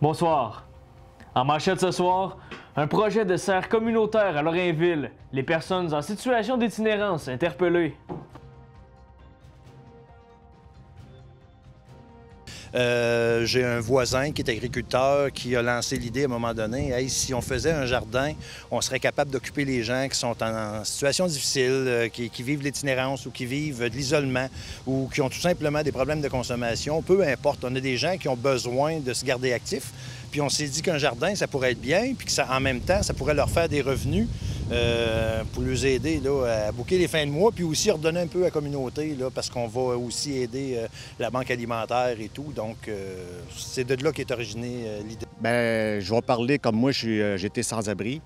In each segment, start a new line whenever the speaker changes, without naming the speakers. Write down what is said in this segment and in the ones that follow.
Bonsoir. En manchette ce soir, un projet de serre communautaire à Lorrainville. Les personnes en situation d'itinérance interpellées.
J'ai un voisin qui est agriculteur qui a lancé l'idée à un moment donné, hey, si on faisait un jardin, on serait capable d'occuper les gens qui sont en situation difficile, qui vivent l'itinérance ou qui vivent de l'isolement ou qui ont tout simplement des problèmes de consommation. Peu importe, on a des gens qui ont besoin de se garder actifs. Puis on s'est dit qu'un jardin, ça pourrait être bien, puis que ça, en même temps, ça pourrait leur faire des revenus pour les aider là, à boucler les fins de mois, puis aussi redonner un peu à la communauté, là, parce qu'on va aussi aider la banque alimentaire et tout. Donc, c'est de là qu'est originée l'idée.
Bien, je vais parler comme moi, j'étais sans-abri.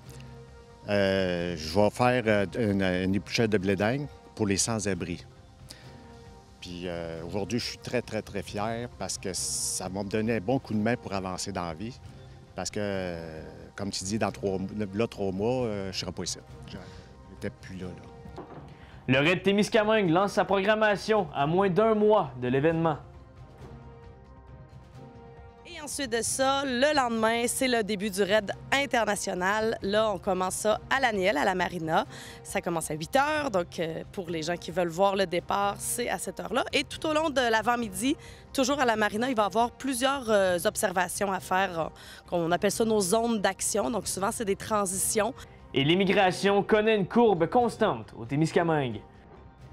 Je vais faire une épluchette de blé d'Inde pour les sans-abri. Puis aujourd'hui, je suis très, très, très fier parce que ça m'a donné un bon coup de main pour avancer dans la vie. Parce que, comme tu dis, dans 3 mois, je ne serai pas ici. Je n'étais plus là.
Le Raid Témiscamingue lance sa programmation à moins d'1 mois de l'événement.
Et ensuite de ça, le lendemain, c'est le début du raid international. Là, on commence ça à l'Aniel, à la Marina. Ça commence à 8 h, donc pour les gens qui veulent voir le départ, c'est à cette heure-là. Et tout au long de l'avant-midi, toujours à la Marina, il va y avoir plusieurs observations à faire. On appelle ça nos zones d'action, donc souvent, c'est des transitions.
Et l'immigration connaît une courbe constante au Témiscamingue.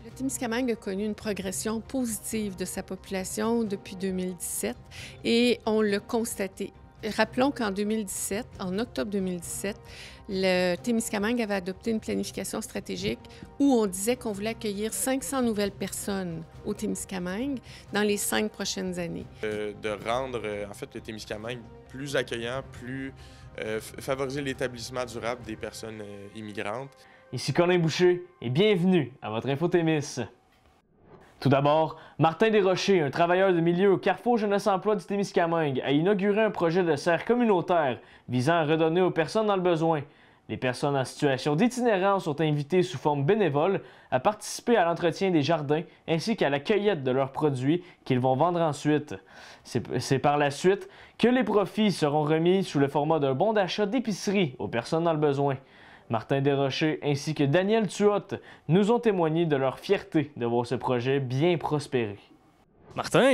Le Témiscamingue a connu une progression positive de sa population depuis 2017 et on l'a constaté. Rappelons qu'en 2017, en octobre 2017, le Témiscamingue avait adopté une planification stratégique où on disait qu'on voulait accueillir 500 nouvelles personnes au Témiscamingue dans les 5 prochaines années.
De rendre en fait le Témiscamingue plus accueillant, plus favoriser l'établissement durable des personnes immigrantes.
Ici Colin Boucher et bienvenue à votre Info Témis. Tout d'abord, Martin Desrochers, un travailleur de milieu au Carrefour Jeunesse Emploi du Témiscamingue, a inauguré un projet de serre communautaire visant à redonner aux personnes dans le besoin. Les personnes en situation d'itinérance sont invitées sous forme bénévole à participer à l'entretien des jardins ainsi qu'à la cueillette de leurs produits qu'ils vont vendre ensuite. C'est par la suite que les profits seront remis sous le format d'un bon d'achat d'épicerie aux personnes dans le besoin. Martin Desrochers ainsi que Daniel Tuotte nous ont témoigné de leur fierté de voir ce projet bien prospérer. Martin,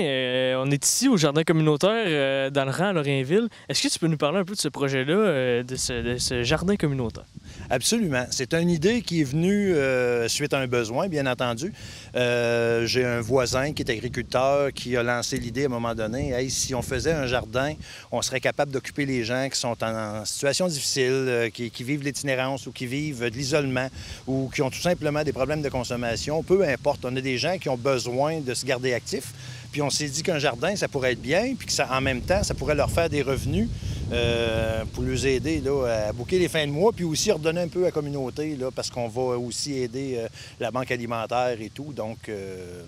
on est ici au jardin communautaire dans le rang à Lorrainville. Est-ce que tu peux nous parler un peu de ce projet-là, de ce jardin communautaire?
Absolument. C'est une idée qui est venue suite à un besoin, bien entendu. J'ai un voisin qui est agriculteur qui a lancé l'idée à un moment donné, hey, si on faisait un jardin, on serait capable d'occuper les gens qui sont en situation difficile, qui vivent l'itinérance ou qui vivent de l'isolement ou qui ont tout simplement des problèmes de consommation. Peu importe, on a des gens qui ont besoin de se garder actifs. Puis on s'est dit qu'un jardin, ça pourrait être bien, puis que ça, en même temps, ça pourrait leur faire des revenus pour les aider là, à boucler les fins de mois, puis aussi redonner un peu à la communauté, là, parce qu'on va aussi aider la banque alimentaire et tout. Donc,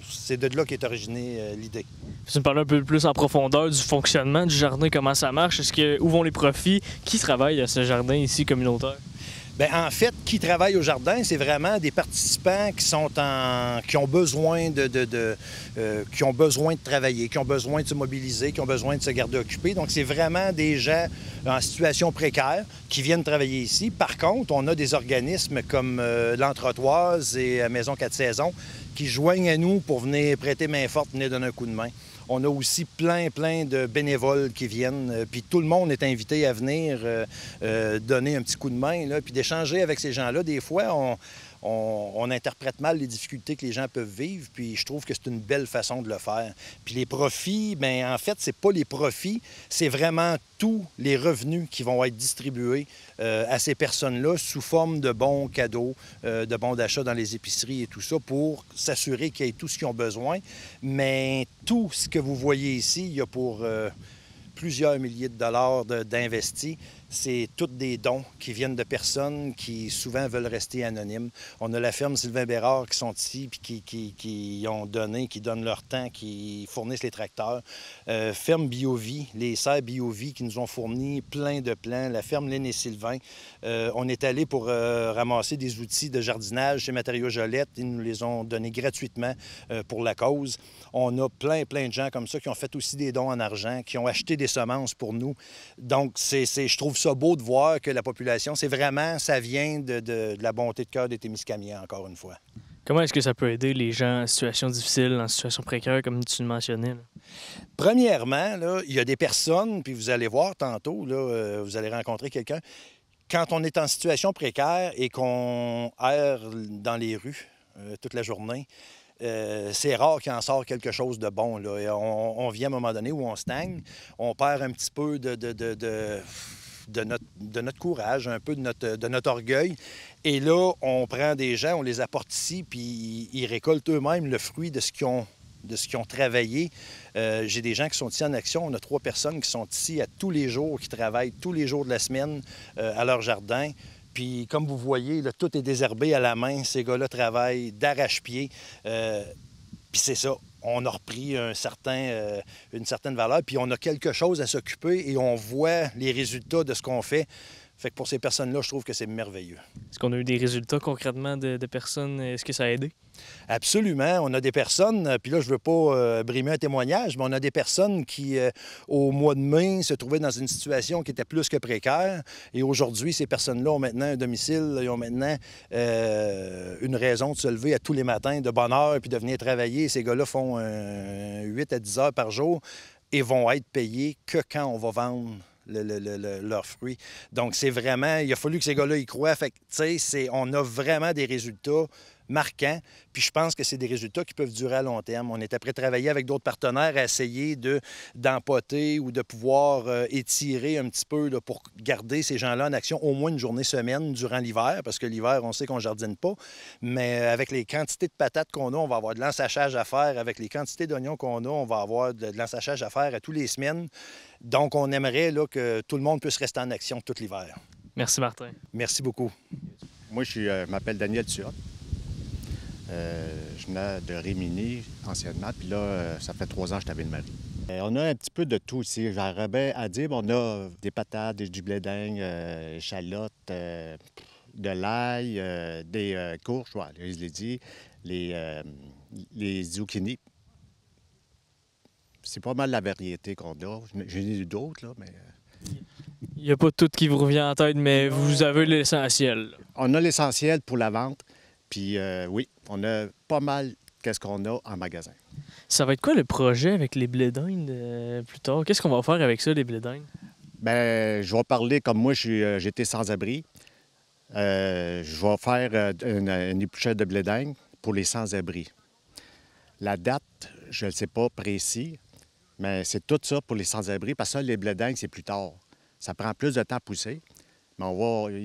c'est de là qu'est originée l'idée.
Tu me parles un peu plus en profondeur du fonctionnement du jardin, comment ça marche? Où vont les profits? Qui travaille à ce jardin ici communautaire?
Bien, en fait, qui travaille au jardin, c'est vraiment des participants qui ont besoin qui ont besoin de travailler, qui ont besoin de se mobiliser, qui ont besoin de se garder occupés. Donc, c'est vraiment des gens en situation précaire qui viennent travailler ici. Par contre, on a des organismes comme l'Entre-Toise et Maison 4 Saisons qui joignent à nous pour venir prêter main forte, venir donner un coup de main. On a aussi plein de bénévoles qui viennent, puis tout le monde est invité à venir donner un petit coup de main, là, puis d'échanger avec ces gens-là. Des fois, on interprète mal les difficultés que les gens peuvent vivre, puis je trouve que c'est une belle façon de le faire. Puis les profits, bien, en fait, c'est pas les profits, c'est vraiment tous les revenus qui vont être distribués à ces personnes-là sous forme de bons cadeaux, de bons d'achat dans les épiceries et tout ça, pour s'assurer qu'ils aient tout ce qu'ils ont besoin. Mais tout ce que vous voyez ici, il y a pour plusieurs milliers de dollars d'investis. c'est tous des dons qui viennent de personnes qui souvent veulent rester anonymes. On a la ferme Sylvain Bérard qui sont ici puis qui ont donné, qui donnent leur temps, qui fournissent les tracteurs. Ferme Biovie, les serres Biovie qui nous ont fourni plein de plants. La ferme Lynn et Sylvain. On est allé pour ramasser des outils de jardinage chez Matériaux Jolette. Ils nous les ont donnés gratuitement pour la cause. On a plein de gens comme ça qui ont fait aussi des dons en argent, qui ont acheté des semences pour nous. Donc, je trouve ça beau de voir que la population, c'est vraiment, ça vient de la bonté de cœur des Témiscamiens, encore une fois.
Comment est-ce que ça peut aider les gens en situation difficile, en situation précaire, comme tu le mentionnais? Là?
Premièrement, là, il y a des personnes, puis vous allez voir tantôt, là, vous allez rencontrer quelqu'un, quand on est en situation précaire et qu'on erre dans les rues toute la journée, c'est rare qu'il en sort quelque chose de bon. Là. On vient à un moment donné où on stagne, on perd un petit peu de notre courage, un peu de notre orgueil. Et là, on prend des gens, on les apporte ici, puis ils récoltent eux-mêmes le fruit de ce qu'ils ont travaillé. J'ai des gens qui sont ici en action. On a 3 personnes qui sont ici à tous les jours, qui travaillent tous les jours de la semaine à leur jardin. Puis, comme vous voyez, là, tout est désherbé à la main. Ces gars-là travaillent d'arrache-pied. Puis c'est ça. On a repris une certaine valeur. Puis on a quelque chose à s'occuper et on voit les résultats de ce qu'on fait. Fait que pour ces personnes-là, je trouve que c'est merveilleux.
Est-ce qu'on a eu des résultats concrètement de personnes? Est-ce que ça a aidé?
Absolument. On a des personnes, puis là, je ne veux pas brimer un témoignage, mais on a des personnes qui, au mois de mai, se trouvaient dans une situation qui était plus que précaire. Et aujourd'hui, ces personnes-là ont maintenant un domicile, ils ont maintenant une raison de se lever à tous les matins de bonne heure puis de venir travailler. Ces gars-là font 8 à 10 heures par jour et vont être payés que quand on va vendre leurs fruits. Donc, c'est vraiment... Il a fallu que ces gars-là y croient. Fait que, tu sais, on a vraiment des résultats marquants. Puis je pense que c'est des résultats qui peuvent durer à long terme. On est après travailler avec d'autres partenaires à essayer d'empoter ou de pouvoir étirer un petit peu là, pour garder ces gens-là en action au moins une journée semaine durant l'hiver, parce que l'hiver, on sait qu'on ne jardine pas. Mais avec les quantités de patates qu'on a, on va avoir de l'ensachage à faire. Avec les quantités d'oignons qu'on a, on va avoir de l'ensachage à faire à tous les semaines. Donc, on aimerait là, que tout le monde puisse rester en action tout l'hiver.
Merci, Martin.
Merci beaucoup.
Moi, je m'appelle Daniel Turot. Je venais de Rimini anciennement, puis là, ça fait 3 ans que je suis à Ville-Marie. On a un petit peu de tout ici. J'aurais bien à dire, on a des patates, du blé d'Inde, échalotes, de l'ail, des courges, ouais, je l'ai dit, les zucchini. C'est pas mal la variété qu'on a. J'en ai eu d'autres, là, mais...
Il n'y a pas tout qui vous revient en tête, mais vous avez l'essentiel.
On a l'essentiel pour la vente. Puis oui, on a pas mal qu'est-ce qu'on a en magasin.
Ça va être quoi le projet avec les blés d'Inde plus tard? Qu'est-ce qu'on va faire avec ça, les blés d'Inde?
Bien, je vais parler comme moi, j'étais sans-abri. Je vais faire une épluchette de blé d'Inde pour les sans-abri. La date, je ne sais pas précis, mais c'est tout ça pour les sans-abri, parce que ça, les blés d'Inde, c'est plus tard. Ça prend plus de temps à pousser. Mais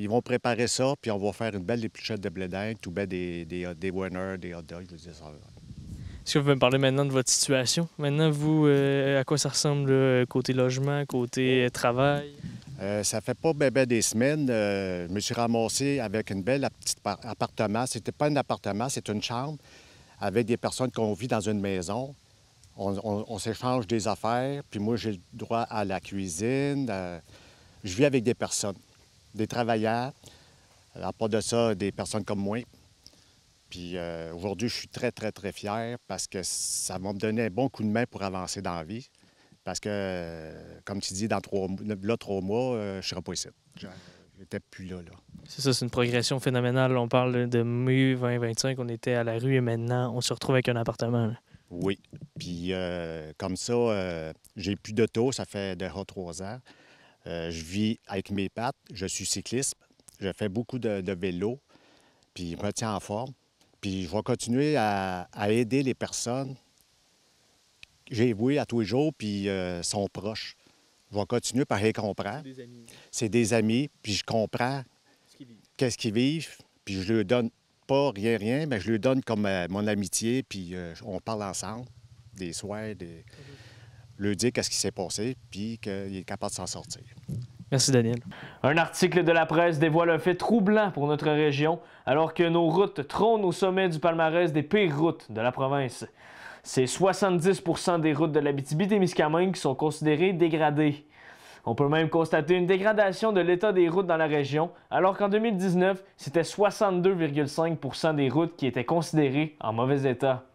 ils vont préparer ça, puis on va faire une belle épluchette de blé d'Inde, tout bien des winners, des hot dogs.
Est-ce que vous pouvez me parler maintenant de votre situation? Maintenant, vous, à quoi ça ressemble, là, côté logement, côté travail?
Ça fait pas bien des semaines. Je me suis ramassé avec une belle petite appartement. C'était pas un appartement, c'est une chambre avec des personnes qu'on vit dans une maison. On s'échange des affaires, puis moi, j'ai le droit à la cuisine. Je vis avec des personnes. Des travailleurs, à part de ça, des personnes comme moi. Puis aujourd'hui, je suis très, très, très fier parce que ça va me donner un bon coup de main pour avancer dans la vie. Parce que, comme tu dis, dans 3 mois, je ne serai pas ici. Je n'étais plus là.
C'est ça, c'est une progression phénoménale. On parle de mai 2025, on était à la rue et maintenant, on se retrouve avec un appartement. Là.
Oui. Puis comme ça, j'ai plus d'auto, ça fait déjà 3 ans. Je vis avec mes pattes, je suis cycliste, je fais beaucoup de vélo, puis je me tiens en forme. Puis je vais continuer à aider les personnes que j'ai vouées à tous les jours, puis sont proches. Je vais continuer par les comprendre. C'est des amis, puis je comprends qu'est-ce qu'ils vivent, puis je leur donne pas rien, mais je leur donne comme mon amitié, puis on parle ensemble, des soirs, leur dire qu'est-ce qui s'est passé, puis qu'il est capable de s'en sortir.
Merci Daniel. Un article de la presse dévoile un fait troublant pour notre région, alors que nos routes trônent au sommet du palmarès des pires routes de la province. C'est 70% des routes de l'Abitibi-Témiscamingue qui sont considérées dégradées. On peut même constater une dégradation de l'état des routes dans la région, alors qu'en 2019, c'était 62,5% des routes qui étaient considérées en mauvais état.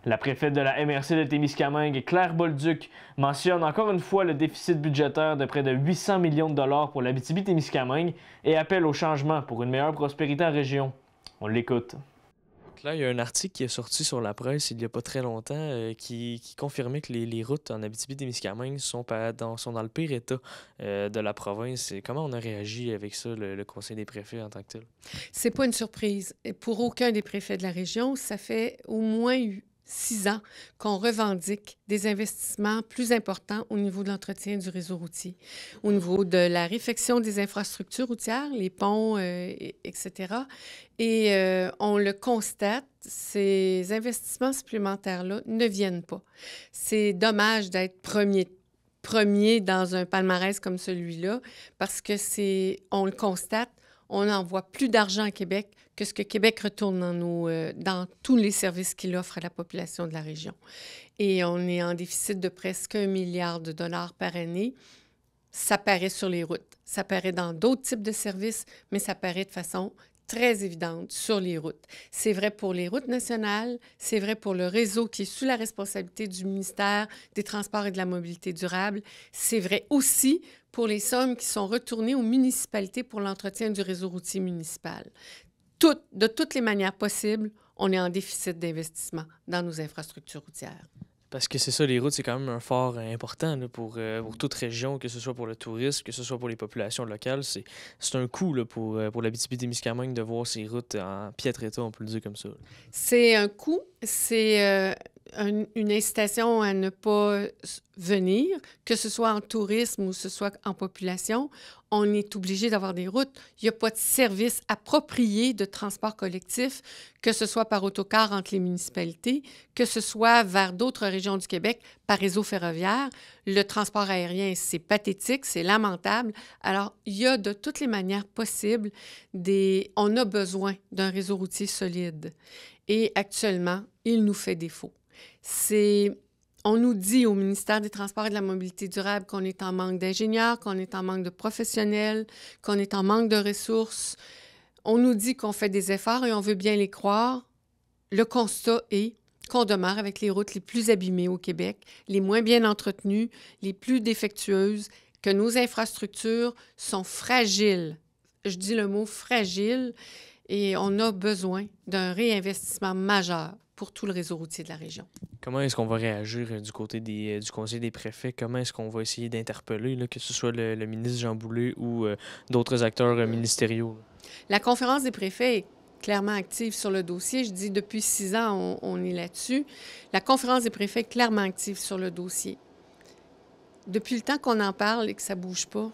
La préfète de la MRC de Témiscamingue, Claire Bolduc, mentionne encore une fois le déficit budgétaire de près de 800 millions de dollars pour l'Abitibi-Témiscamingue et appelle au changement pour une meilleure prospérité en région. On l'écoute. Là, il y a un article qui est sorti sur la presse il n'y a pas très longtemps qui confirmait que les routes en Abitibi-Témiscamingue sont dans le pire état de la province. Et comment on a réagi avec ça, le Conseil des préfets en tant que tel?
C'est pas une surprise. Et pour aucun des préfets de la région, ça fait au moins 6 ans qu'on revendique des investissements plus importants au niveau de l'entretien du réseau routier, au niveau de la réfection des infrastructures routières, les ponts, etc. Et on le constate, ces investissements supplémentaires-là ne viennent pas. C'est dommage d'être premier dans un palmarès comme celui-là parce que on le constate, on envoie plus d'argent à Québec que ce que Québec retourne dans tous les services qu'il offre à la population de la région. Et on est en déficit de presque 1 milliard de dollars par année. Ça paraît sur les routes. Ça paraît dans d'autres types de services, mais ça paraît de façon très évidente sur les routes. C'est vrai pour les routes nationales, c'est vrai pour le réseau qui est sous la responsabilité du ministère des Transports et de la Mobilité durable. C'est vrai aussi pour les sommes qui sont retournées aux municipalités pour l'entretien du réseau routier municipal. De toutes les manières possibles, on est en déficit d'investissement dans nos infrastructures routières.
Parce que c'est ça, les routes, c'est quand même un fort important là, pour toute région, que ce soit pour le tourisme, que ce soit pour les populations locales. C'est un coût là, pour l'Abitibi-Témiscamingue de voir ces routes en piètre état, on peut le dire comme ça.
C'est un coût, c'est une incitation à ne pas venir, que ce soit en tourisme ou ce soit en population. On est obligé d'avoir des routes. Il n'y a pas de service approprié de transport collectif, que ce soit par autocar entre les municipalités, que ce soit vers d'autres régions du Québec par réseau ferroviaire. Le transport aérien, c'est pathétique, c'est lamentable. Alors, il y a de toutes les manières possibles on a besoin d'un réseau routier solide. Et actuellement, il nous fait défaut. On nous dit au ministère des Transports et de la Mobilité durable qu'on est en manque d'ingénieurs, qu'on est en manque de professionnels, qu'on est en manque de ressources. On nous dit qu'on fait des efforts et on veut bien les croire. Le constat est qu'on demeure avec les routes les plus abîmées au Québec, les moins bien entretenues, les plus défectueuses, que nos infrastructures sont fragiles. Je dis le mot « fragile » et on a besoin d'un réinvestissement majeur pour tout le réseau routier de la région.
Comment est-ce qu'on va réagir du côté du Conseil des préfets? Comment est-ce qu'on va essayer d'interpeller, là, que ce soit le ministre Jean Boulet ou d'autres acteurs ministériaux?
La conférence des préfets est clairement active sur le dossier. Je dis depuis 6 ans, on est là-dessus. La conférence des préfets est clairement active sur le dossier. Depuis le temps qu'on en parle et que ça ne bouge pas,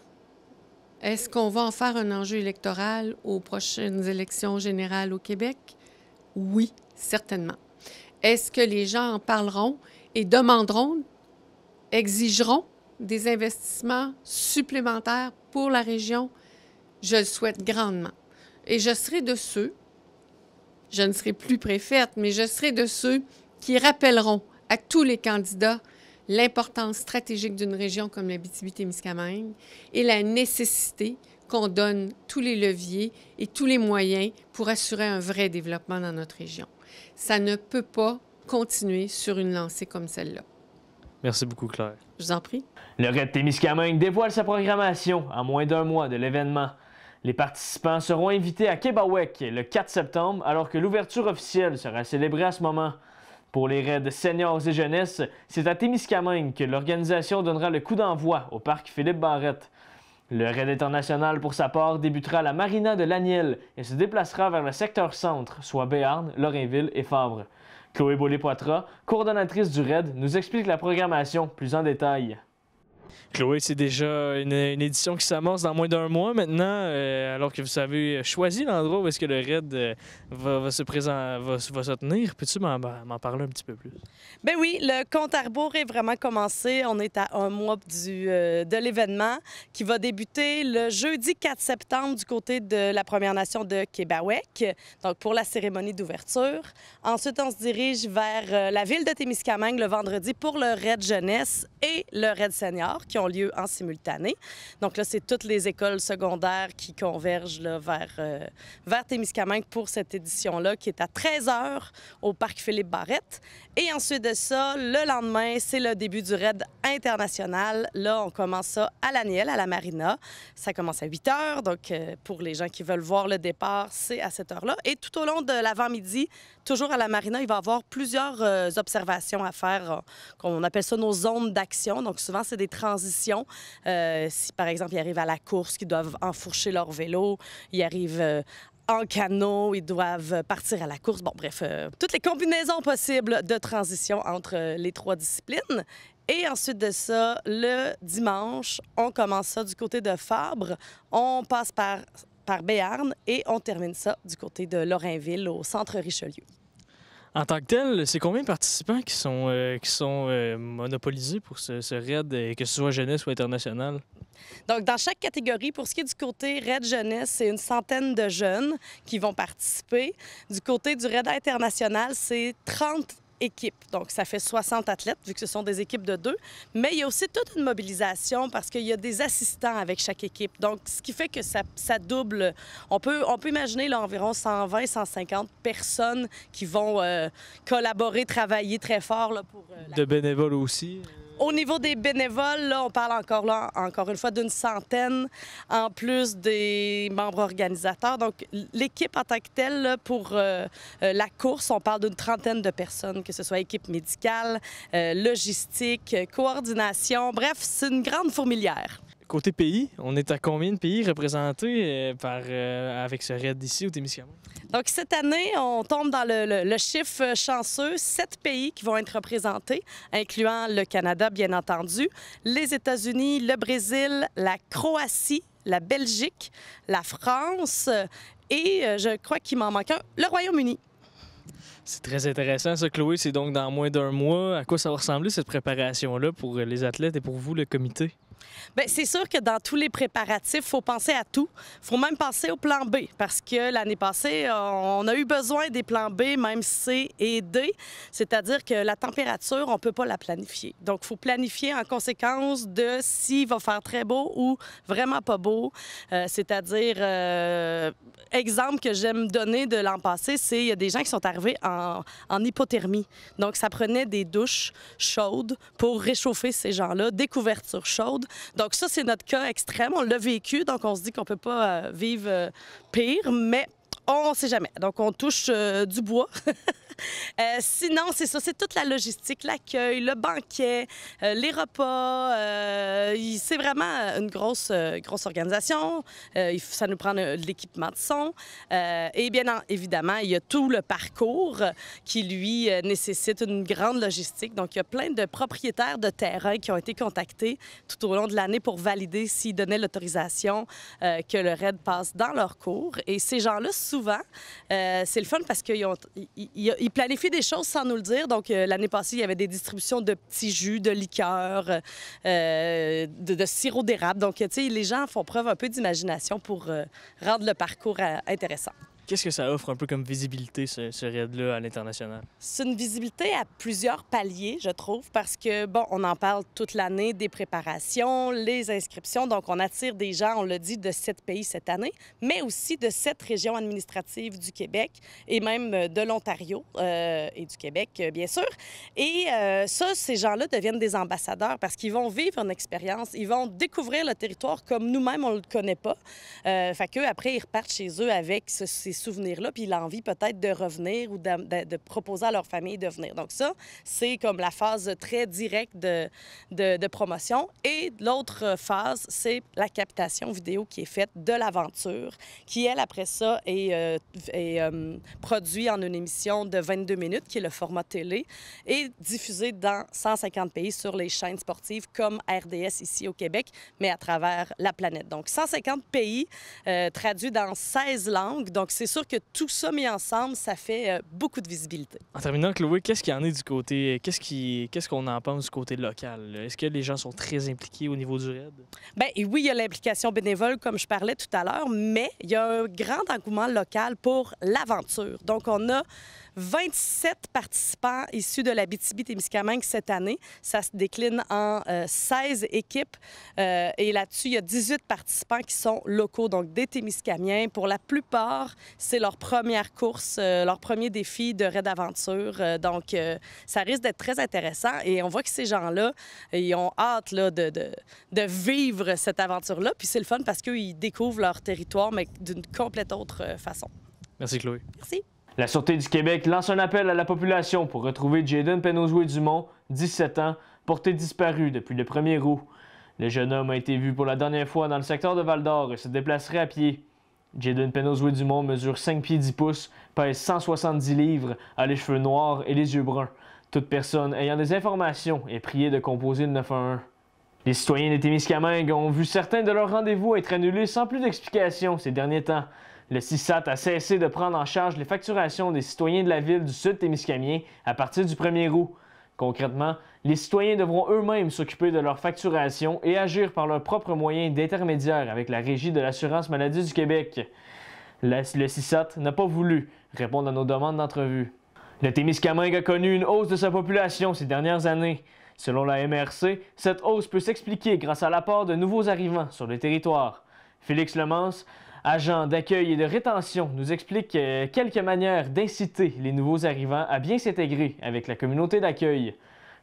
est-ce qu'on va en faire un enjeu électoral aux prochaines élections générales au Québec? Oui, certainement. Est-ce que les gens en parleront et demanderont, exigeront des investissements supplémentaires pour la région? Je le souhaite grandement. Et je serai de ceux, je ne serai plus préfète, mais je serai de ceux qui rappelleront à tous les candidats l'importance stratégique d'une région comme l'Abitibi-Témiscamingue et la nécessité qu'on donne tous les leviers et tous les moyens pour assurer un vrai développement dans notre région. Ça ne peut pas continuer sur une lancée comme celle-là.
Merci beaucoup, Claire.
Je vous en prie.
Le RAID Témiscamingue dévoile sa programmation à moins d'1 mois de l'événement. Les participants seront invités à Québec le 4 septembre, alors que l'ouverture officielle sera célébrée à ce moment. Pour les raids seniors et jeunesse, c'est à Témiscamingue que l'organisation donnera le coup d'envoi au parc Philippe-Barrette. Le raid international, pour sa part, débutera à la marina de Laniel et se déplacera vers le secteur centre, soit Béarn, Lorrainville et Fabre. Chloé Beaulé-Poitras, coordonnatrice du raid, nous explique la programmation plus en détail. Chloé, c'est déjà une édition qui s'amorce dans moins d'un mois maintenant, alors que vous avez choisi l'endroit où est-ce que le raid va se tenir. Peux-tu m'en parler un petit peu plus?
Ben oui, le compte à rebours est vraiment commencé. On est à un mois de l'événement qui va débuter le jeudi 4 septembre du côté de la Première Nation de Québec, donc pour la cérémonie d'ouverture. Ensuite, on se dirige vers la ville de Témiscamingue le vendredi pour le raid jeunesse et le raid senior qui ont lieu en simultané. Donc là, c'est toutes les écoles secondaires qui convergent là, vers Témiscamingue pour cette édition-là qui est à 13h au parc Philippe-Barrette. Et ensuite de ça, le lendemain, c'est le début du raid international. Là, on commence ça à l'Aniel, à la Marina. Ça commence à 8h, donc pour les gens qui veulent voir le départ, c'est à cette heure-là. Et tout au long de l'avant-midi, toujours à la Marina, il va y avoir plusieurs observations à faire. On appelle ça nos zones d'action. Donc souvent, c'est des transitions. Si, par exemple, ils arrivent à la course, qu'ils doivent enfourcher leur vélo, ils arrivent en canot, ils doivent partir à la course. Bon, bref, toutes les combinaisons possibles de transition entre les trois disciplines. Et ensuite de ça, le dimanche, on commence ça du côté de Fabre. On passe par Béarn et on termine ça du côté de Lorrainville, au centre Richelieu.
En tant que tel, c'est combien de participants qui sont monopolisés pour ce raid, que ce soit jeunesse ou international?
Donc, dans chaque catégorie, pour ce qui est du côté raid jeunesse, c'est une centaine de jeunes qui vont participer. Du côté du raid international, c'est 30 équipes. Donc, ça fait 60 athlètes, vu que ce sont des équipes de 2. Mais il y a aussi toute une mobilisation parce qu'il y a des assistants avec chaque équipe. Donc, ce qui fait que ça double. On peut imaginer là, environ 120, 150 personnes qui vont collaborer, travailler très fort là, pour...
De bénévoles aussi?
Au niveau des bénévoles, là, on parle encore une fois d'une centaine, en plus des membres organisateurs. Donc, l'équipe en tant que telle, là, pour la course, on parle d'une trentaine de personnes, que ce soit équipe médicale, logistique, coordination. Bref, c'est une grande fourmilière.
Côté pays, on est à combien de pays représentés avec ce raid ici au Témiscamingue?
Donc, cette année, on tombe dans le chiffre chanceux, 7 pays qui vont être représentés, incluant le Canada, bien entendu, les États-Unis, le Brésil, la Croatie, la Belgique, la France et, je crois qu'il m'en manque un, le Royaume-Uni.
C'est très intéressant, ça, Chloé. C'est donc dans moins d'un mois. À quoi ça va ressembler, cette préparation-là, pour les athlètes et pour vous, le comité?
Bien, c'est sûr que dans tous les préparatifs, il faut penser à tout. Il faut même penser au plan B parce que l'année passée, on a eu besoin des plans B, même C et D. C'est-à-dire que la température, on ne peut pas la planifier. Donc, il faut planifier en conséquence de s'il va faire très beau ou vraiment pas beau. C'est-à-dire, exemple que j'aime donner de l'an passé, c'est qu'il y a des gens qui sont arrivés en hypothermie. Donc, ça prenait des douches chaudes pour réchauffer ces gens-là, des couvertures chaudes. Donc ça, c'est notre cas extrême. On l'a vécu, donc on se dit qu'on ne peut pas vivre pire, mais on ne sait jamais. Donc on touche du bois. Sinon, c'est ça, c'est toute la logistique, l'accueil, le banquet, les repas. C'est vraiment une grosse organisation. Ça nous prend de l'équipement de son. Et bien évidemment, il y a tout le parcours qui, lui, nécessite une grande logistique. Donc, il y a plein de propriétaires de terrain qui ont été contactés tout au long de l'année pour valider s'ils donnaient l'autorisation que le raid passe dans leur cours. Et ces gens-là, souvent, c'est le fun parce qu'ils planifient des choses sans nous le dire. Donc, l'année passée, il y avait des distributions de petits jus, de liqueurs, de sirop d'érable. Donc, tu sais, les gens font preuve un peu d'imagination pour rendre le parcours intéressant.
Qu'est-ce que ça offre un peu comme visibilité, ce raid-là, à l'international?
C'est une visibilité à plusieurs paliers, je trouve, parce que, bon, on en parle toute l'année des préparations, les inscriptions. Donc, on attire des gens, on l'a dit, de 7 pays cette année, mais aussi de 7 régions administratives du Québec et même de l'Ontario et du Québec, bien sûr. Et ça, ces gens-là deviennent des ambassadeurs parce qu'ils vont vivre une expérience, ils vont découvrir le territoire comme nous-mêmes, on ne le connaît pas. Fait qu'eux, après, ils repartent chez eux avec ces souvenirs-là, puis l'envie peut-être de revenir ou de proposer à leur famille de venir. Donc ça, c'est comme la phase très directe de promotion. Et l'autre phase, c'est la captation vidéo qui est faite de l'aventure, qui, elle, après ça, est produite en une émission de 22 minutes, qui est le format télé, et diffusée dans 150 pays sur les chaînes sportives comme RDS ici au Québec, mais à travers la planète. Donc, 150 pays traduits dans 16 langues. Donc, c'est sûr que tout ça mis ensemble, ça fait beaucoup de visibilité.
En terminant, Chloé, qu'est-ce qu'il y en est du côté... Qu'est-ce qu'on en pense du côté local? Est-ce que les gens sont très impliqués au niveau du RAID?
Bien, et oui, il y a l'implication bénévole, comme je parlais tout à l'heure, mais il y a un grand engouement local pour l'aventure. Donc, on a 27 participants issus de l'Abitibi-Témiscamingue cette année. Ça se décline en 16 équipes. Et là-dessus, il y a 18 participants qui sont locaux, donc des Témiscamiens. Pour la plupart, c'est leur première course, leur premier défi de raid aventure. Donc, ça risque d'être très intéressant. Et on voit que ces gens-là, ils ont hâte là, de vivre cette aventure-là. Puis c'est le fun parce qu'ils découvrent leur territoire, mais d'une complète autre façon.
Merci, Chloé.
Merci.
La Sûreté du Québec lance un appel à la population pour retrouver Jayden Penozoué-Dumont, 17 ans, porté disparu depuis le 1er août. Le jeune homme a été vu pour la dernière fois dans le secteur de Val-d'Or et se déplacerait à pied. Jayden Penozoué-Dumont mesure 5 pieds 10 pouces, pèse 170 livres, a les cheveux noirs et les yeux bruns. Toute personne ayant des informations est priée de composer le 911. Les citoyens des Témiscamingues ont vu certains de leurs rendez-vous être annulés sans plus d'explication ces derniers temps. Le CISAT a cessé de prendre en charge les facturations des citoyens de la ville du Sud-Témiscamien à partir du 1er août. Concrètement, les citoyens devront eux-mêmes s'occuper de leur facturation et agir par leurs propres moyens d'intermédiaire avec la Régie de l'assurance maladie du Québec. Le CISAT n'a pas voulu répondre à nos demandes d'entrevue. Le Témiscamingue a connu une hausse de sa population ces dernières années. Selon la MRC, cette hausse peut s'expliquer grâce à l'apport de nouveaux arrivants sur le territoire. Félix Lemance, agent d'accueil et de rétention, nous explique quelques manières d'inciter les nouveaux arrivants à bien s'intégrer avec la communauté d'accueil.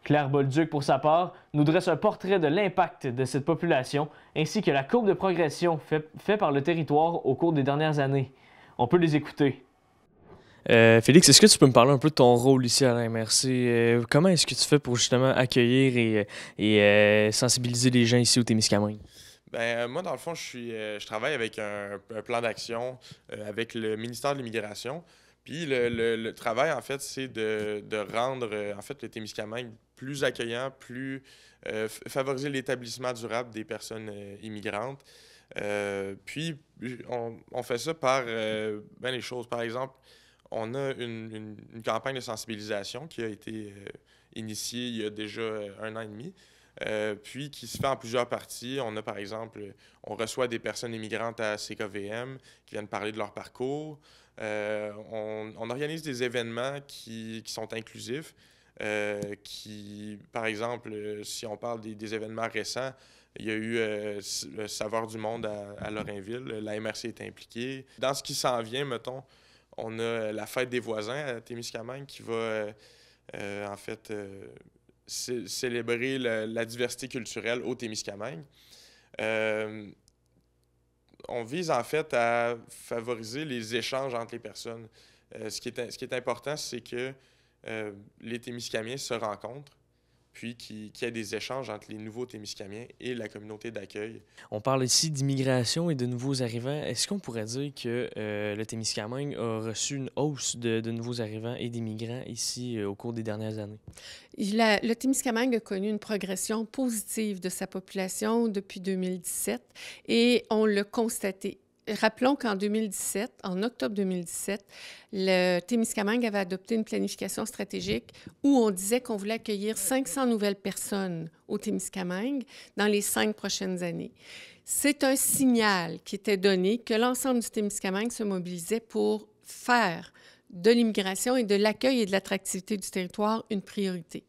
Claire Bolduc, pour sa part, nous dresse un portrait de l'impact de cette population ainsi que la courbe de progression faite par le territoire au cours des dernières années. On peut les écouter. Félix, est-ce que tu peux me parler un peu de ton rôle ici à la MRC? Comment est-ce que tu fais pour justement accueillir et sensibiliser les gens ici au Témiscamingue?
Bien, moi, dans le fond, je travaille avec un plan d'action avec le ministère de l'Immigration. Puis le travail, en fait, c'est de rendre en fait, le Témiscamingue plus accueillant, plus favoriser l'établissement durable des personnes immigrantes. Puis, on fait ça par bien les choses. Par exemple, on a une campagne de sensibilisation qui a été initiée il y a déjà 1 an et demi. Puis qui se fait en plusieurs parties. On a, par exemple, on reçoit des personnes immigrantes à CKVM qui viennent parler de leur parcours. On organise des événements qui sont inclusifs, par exemple, si on parle des événements récents, il y a eu le Saveur du monde à Lorrainville. La MRC est impliquée. Dans ce qui s'en vient, mettons, on a la fête des voisins à Témiscamingue qui va, en fait... célébrer la diversité culturelle au Témiscamingue. On vise en fait à favoriser les échanges entre les personnes. Ce qui est important, c'est que les Témiscamiens se rencontrent, puis qu'il y ait des échanges entre les nouveaux Témiscamiens et la communauté d'accueil.
On parle ici d'immigration et de nouveaux arrivants. Est-ce qu'on pourrait dire que le Témiscamingue a reçu une hausse de nouveaux arrivants et d'immigrants ici au cours des dernières années?
Le Témiscamingue a connu une progression positive de sa population depuis 2017 et on l'a constaté. Rappelons qu'en 2017, en octobre 2017, le Témiscamingue avait adopté une planification stratégique où on disait qu'on voulait accueillir 500 nouvelles personnes au Témiscamingue dans les 5 prochaines années. C'est un signal qui était donné que l'ensemble du Témiscamingue se mobilisait pour faire de l'immigration et de l'accueil et de l'attractivité du territoire une priorité.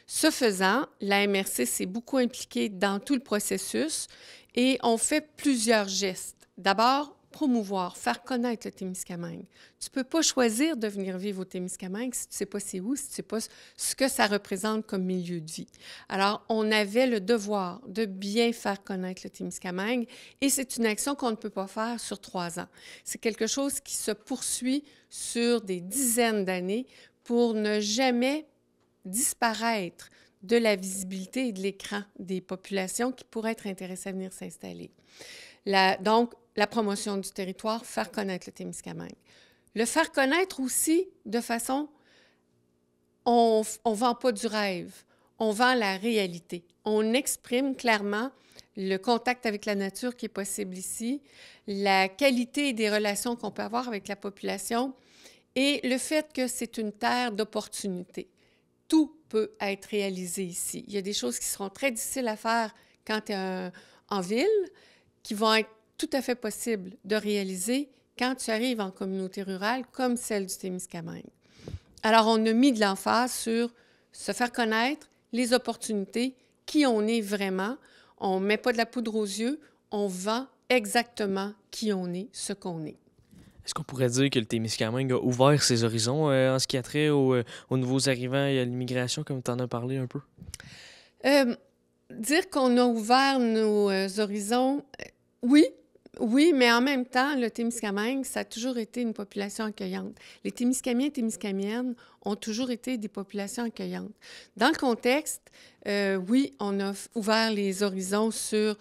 Ce faisant, la MRC s'est beaucoup impliquée dans tout le processus et on fait plusieurs gestes. D'abord, promouvoir, faire connaître le Témiscamingue. Tu ne peux pas choisir de venir vivre au Témiscamingue si tu ne sais pas c'est où, si tu ne sais pas ce que ça représente comme milieu de vie. Alors, on avait le devoir de bien faire connaître le Témiscamingue et c'est une action qu'on ne peut pas faire sur 3 ans. C'est quelque chose qui se poursuit sur des dizaines d'années pour ne jamais disparaître de la visibilité et de l'écran des populations qui pourraient être intéressées à venir s'installer. Donc, la promotion du territoire, faire connaître le Témiscamingue. Le faire connaître aussi de façon... On ne vend pas du rêve, on vend la réalité. On exprime clairement le contact avec la nature qui est possible ici, la qualité des relations qu'on peut avoir avec la population et le fait que c'est une terre d'opportunités. Tout peut être réalisé ici. Il y a des choses qui seront très difficiles à faire quand tu es en ville, qui vont être tout à fait possibles de réaliser quand tu arrives en communauté rurale comme celle du Témiscamingue. Alors, on a mis de l'emphase sur se faire connaître, les opportunités, qui on est vraiment. On ne met pas de la poudre aux yeux, on vend exactement qui on est, ce qu'on est.
Est-ce qu'on pourrait dire que le Témiscamingue a ouvert ses horizons en ce qui a trait aux nouveaux arrivants et à l'immigration, comme tu en as parlé un peu?
Dire qu'on a ouvert nos horizons, oui, mais en même temps, le Témiscamingue, ça a toujours été une population accueillante. Les Témiscamiens et Témiscamiennes ont toujours été des populations accueillantes. Dans le contexte, oui, on a ouvert les horizons sur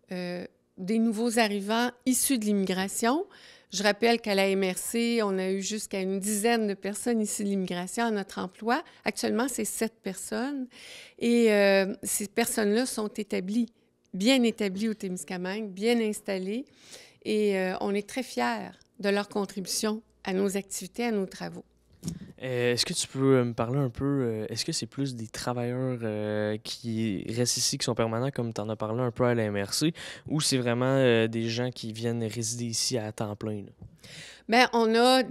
des nouveaux arrivants issus de l'immigration. Je rappelle qu'à la MRC, on a eu jusqu'à une dizaine de personnes issues de l'immigration à notre emploi. Actuellement, c'est 7 personnes. Et ces personnes-là sont bien établies au Témiscamingue, bien installées. Et on est très fiers de leur contribution à nos activités, à nos travaux.
Est-ce que tu peux me parler un peu, est-ce que c'est plus des travailleurs qui restent ici, qui sont permanents, comme tu en as parlé un peu à la MRC, ou c'est vraiment des gens qui viennent résider ici à temps plein?
Bien, on a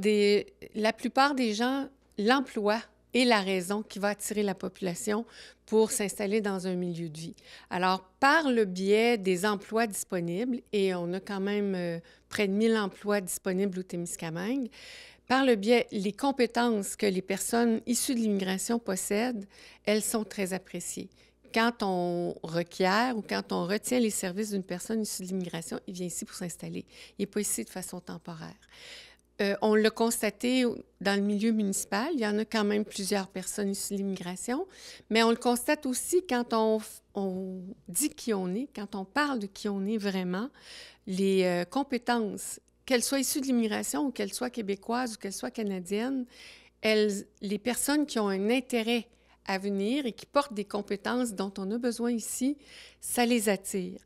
la plupart des gens, l'emploi est la raison qui va attirer la population pour s'installer dans un milieu de vie. Alors, par le biais des emplois disponibles, et on a quand même près de 1000 emplois disponibles au Témiscamingue, par le biais, les compétences que les personnes issues de l'immigration possèdent, elles sont très appréciées. Quand on requiert ou quand on retient les services d'une personne issue de l'immigration, il vient ici pour s'installer. Il n'est pas ici de façon temporaire. On l'a constaté dans le milieu municipal. Il y en a quand même plusieurs personnes issues de l'immigration, mais on le constate aussi quand on dit qui on est, quand on parle de qui on est vraiment, les compétences, qu'elles soient issues de l'immigration ou qu'elles soient québécoises ou qu'elles soient canadiennes, les personnes qui ont un intérêt à venir et qui portent des compétences dont on a besoin ici, ça les attire.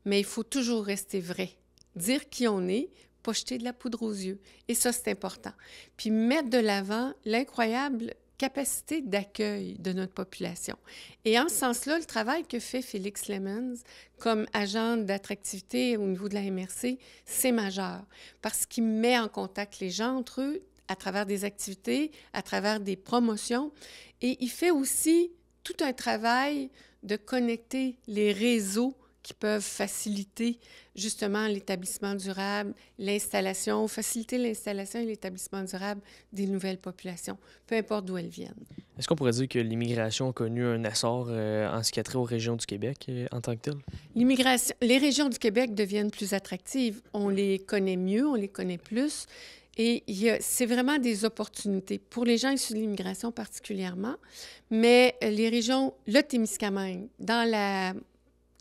Mais il faut toujours rester vrai, dire qui on est, pas jeter de la poudre aux yeux. Et ça, c'est important. Puis mettre de l'avant l'incroyable capacité d'accueil de notre population. Et en ce sens-là, le travail que fait Félix Lemons comme agent d'attractivité au niveau de la MRC, c'est majeur parce qu'il met en contact les gens entre eux à travers des activités, à travers des promotions. Et il fait aussi tout un travail de connecter les réseaux qui peuvent faciliter justement l'établissement durable, faciliter l'installation et l'établissement durable des nouvelles populations, peu importe d'où elles viennent.
Est-ce qu'on pourrait dire que l'immigration a connu un essor en ce qui a trait aux régions du Québec en tant que telles?
Les régions du Québec deviennent plus attractives. On les connaît mieux, on les connaît plus. Et c'est vraiment des opportunités pour les gens issus de l'immigration particulièrement. Mais les régions, le Témiscamingue, dans la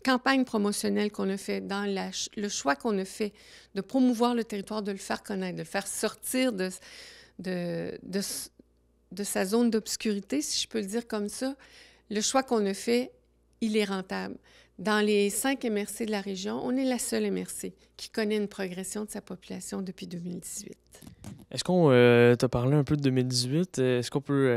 campagne promotionnelle qu'on a fait, dans le choix qu'on a fait de promouvoir le territoire, de le faire connaître, de le faire sortir de sa zone d'obscurité, si je peux le dire comme ça, le choix qu'on a fait, il est rentable. Dans les 5 MRC de la région, on est la seule MRC qui connaît une progression de sa population depuis 2018.
Est-ce qu'on t'a parlé un peu de 2018? Est-ce qu'on peut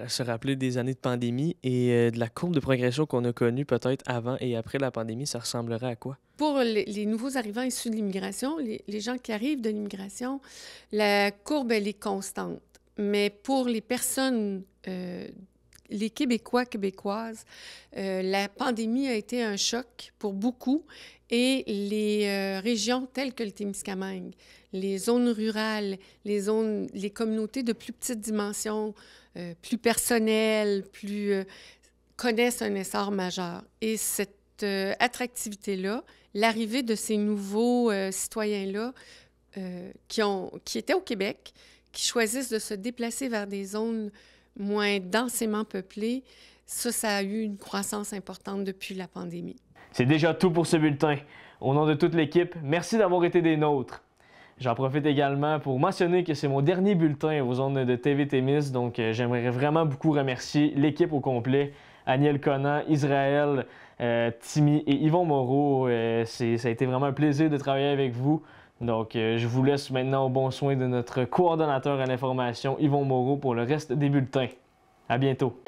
se rappeler des années de pandémie et de la courbe de progression qu'on a connue peut-être avant et après la pandémie? Ça ressemblerait à quoi?
Pour les nouveaux arrivants issus de l'immigration, les gens qui arrivent de l'immigration, la courbe, elle est constante. Mais pour les personnes les Québécois, Québécoises, la pandémie a été un choc pour beaucoup et les régions telles que le Témiscamingue, les zones rurales, les communautés de plus petite dimension, plus personnelles, connaissent un essor majeur. Et cette attractivité-là, l'arrivée de ces nouveaux citoyens-là qui étaient au Québec, qui choisissent de se déplacer vers des zones moins densément peuplées, ça a eu une croissance importante depuis la pandémie.
C'est déjà tout pour ce bulletin. Au nom de toute l'équipe, merci d'avoir été des nôtres. J'en profite également pour mentionner que c'est mon dernier bulletin aux ondes de TV Témis, donc j'aimerais vraiment beaucoup remercier l'équipe au complet, Aniel Conan, Israël, Timmy et Yvon Moreau. Ça a été vraiment un plaisir de travailler avec vous. Donc, je vous laisse maintenant au bon soin de notre coordonnateur à l'information, Yvon Moreau, pour le reste des bulletins. À bientôt.